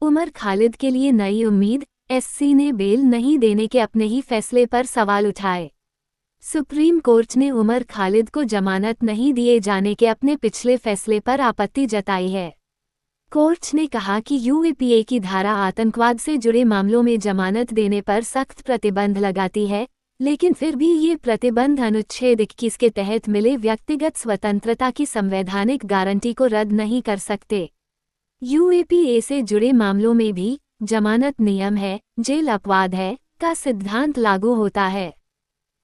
उमर खालिद के लिए नई उम्मीद, एससी ने बेल नहीं देने के अपने ही फैसले पर सवाल उठाए। सुप्रीम कोर्ट ने उमर खालिद को जमानत नहीं दिए जाने के अपने पिछले फैसले पर आपत्ति जताई है। कोर्ट ने कहा कि यूएपीए की धारा आतंकवाद से जुड़े मामलों में जमानत देने पर सख्त प्रतिबंध लगाती है, लेकिन फिर भी ये प्रतिबंध अनुच्छेद 21 के तहत मिले व्यक्तिगत स्वतंत्रता की संवैधानिक गारंटी को रद्द नहीं कर सकते। यूएपीए से जुड़े मामलों में भी जमानत नियम है, जेल अपवाद है का सिद्धांत लागू होता है।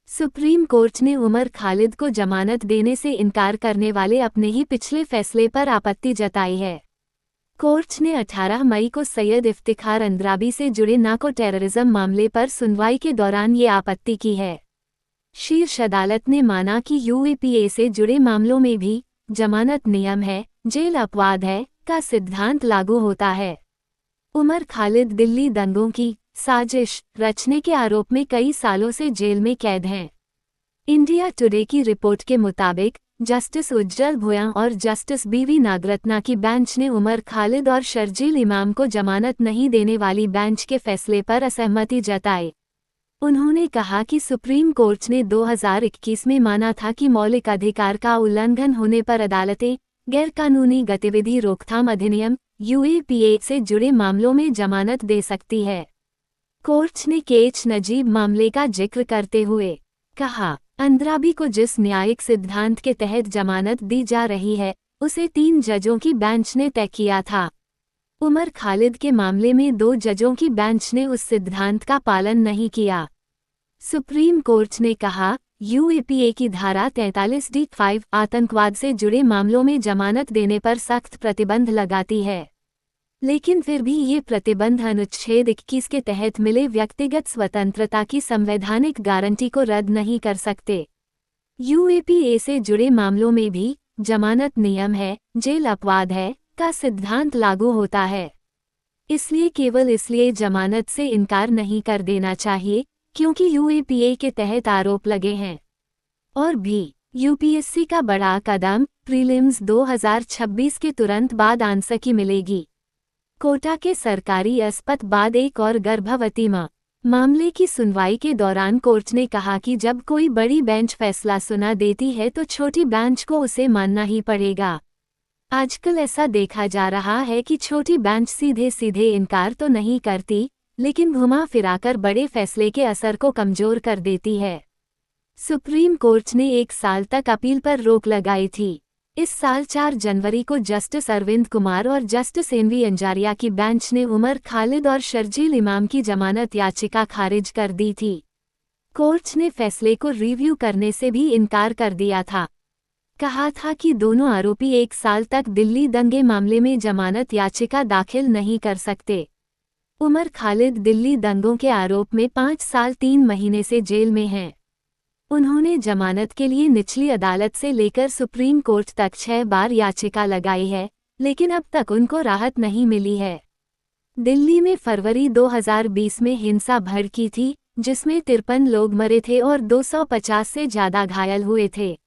सुप्रीम कोर्ट ने उमर खालिद को जमानत देने से इनकार करने वाले अपने ही पिछले फैसले पर आपत्ति जताई है। कोर्ट ने 18 मई को सैयद इफ्तिखार अंद्राबी से जुड़े नार्को टेररिज्म मामले पर सुनवाई के दौरान ये आपत्ति की है। शीर्ष अदालत ने माना कि यूएपीए से जुड़े मामलों में भी जमानत नियम है, जेल अपवाद है का सिद्धांत लागू होता है। उमर खालिद दिल्ली दंगों की साजिश रचने के आरोप में कई सालों से जेल में कैद हैं। इंडिया टुडे की रिपोर्ट के मुताबिक जस्टिस उज्जवल भोया और जस्टिस बीवी नागरत्ना की बेंच ने उमर खालिद और शर्जील इमाम को जमानत नहीं देने वाली बेंच के फैसले पर असहमति जताई। उन्होंने कहा कि सुप्रीम कोर्ट ने 2021 में माना था कि मौलिक अधिकार का उल्लंघन होने पर अदालतें गैरकानूनी गतिविधि रोकथाम अधिनियम यूएपीए से जुड़े मामलों में जमानत दे सकती है। कोर्ट ने केएच नजीब मामले का जिक्र करते हुए कहा, अंद्राबी को जिस न्यायिक सिद्धांत के तहत जमानत दी जा रही है, उसे 3 जजों की बेंच ने तय किया था। उमर खालिद के मामले में 2 जजों की बेंच ने उस सिद्धांत का पालन नहीं किया। सुप्रीम कोर्ट ने कहा, यूएपीए की धारा 43D5 आतंकवाद से जुड़े मामलों में जमानत देने पर सख्त प्रतिबंध लगाती है, लेकिन फिर भी ये प्रतिबंध अनुच्छेद 21 के तहत मिले व्यक्तिगत स्वतंत्रता की संवैधानिक गारंटी को रद्द नहीं कर सकते। यूएपीए से जुड़े मामलों में भी जमानत नियम है, जेल अपवाद है का सिद्धांत लागू होता है। इसलिए केवल इसलिए जमानत से इनकार नहीं कर देना चाहिए क्योंकि यूएपीए के तहत आरोप लगे हैं। और भी यूपीएससी का बड़ा कदम, प्रीलिम्स 2026 के तुरंत बाद आंसर की मिलेगी। कोटा के सरकारी अस्पताल बाद एक और गर्भवती मां। मामले की सुनवाई के दौरान कोर्ट ने कहा कि जब कोई बड़ी बेंच फैसला सुना देती है तो छोटी बेंच को उसे मानना ही पड़ेगा। आजकल ऐसा देखा जा रहा है कि छोटी बेंच सीधे सीधे इनकार तो नहीं करती, लेकिन घुमा फिराकर बड़े फैसले के असर को कमजोर कर देती है। सुप्रीम कोर्ट ने 1 साल तक अपील पर रोक लगाई थी। इस साल 4 जनवरी को जस्टिस अरविंद कुमार और जस्टिस एनवी अंजारिया की बेंच ने उमर खालिद और शर्जील इमाम की जमानत याचिका खारिज कर दी थी। कोर्ट ने फैसले को रिव्यू करने से भी इनकार कर दिया था। कहा था कि दोनों आरोपी 1 साल तक दिल्ली दंगे मामले में जमानत याचिका दाखिल नहीं कर सकते। उमर खालिद दिल्ली दंगों के आरोप में 5 साल 3 महीने से जेल में हैं। उन्होंने जमानत के लिए निचली अदालत से लेकर सुप्रीम कोर्ट तक 6 बार याचिका लगाई है, लेकिन अब तक उनको राहत नहीं मिली है। दिल्ली में फरवरी 2020 में हिंसा भड़की थी, जिसमें 53 लोग मरे थे और 250 से ज्यादा घायल हुए थे।